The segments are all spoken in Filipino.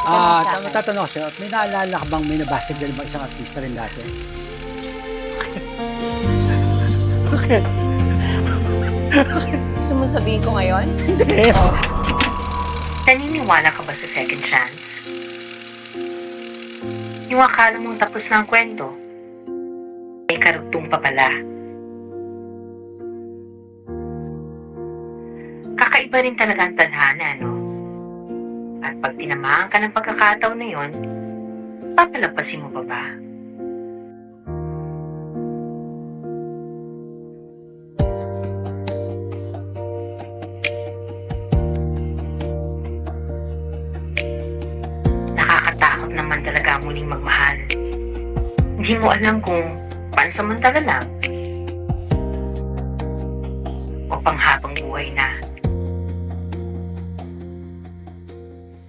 Tanong sa akin. Tatanong ko sa'yo, may naalala ka bang may nabasa ka bang isang artista rin dati? Okay. Gusto mo sabihin ko ngayon? Hindi. Naniniwala ka ba sa second chance? Yung akala mong tapos na ang kwento, may karugtong pa pala. Kakaiba rin talaga ang tadhana, no? At pag tinamaan ka ng pagkakataon na yon, papalampasin mo pa ba? Nakakatakot naman talaga muling magmahal. Hindi mo alam kung pansamantala lang o panghabang buhay na.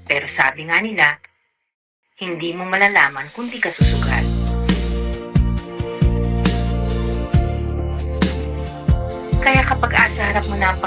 Pero sabi nga nila, hindi mo malalaman kung di ka susugal. Kaya kapag asa harap mo na ang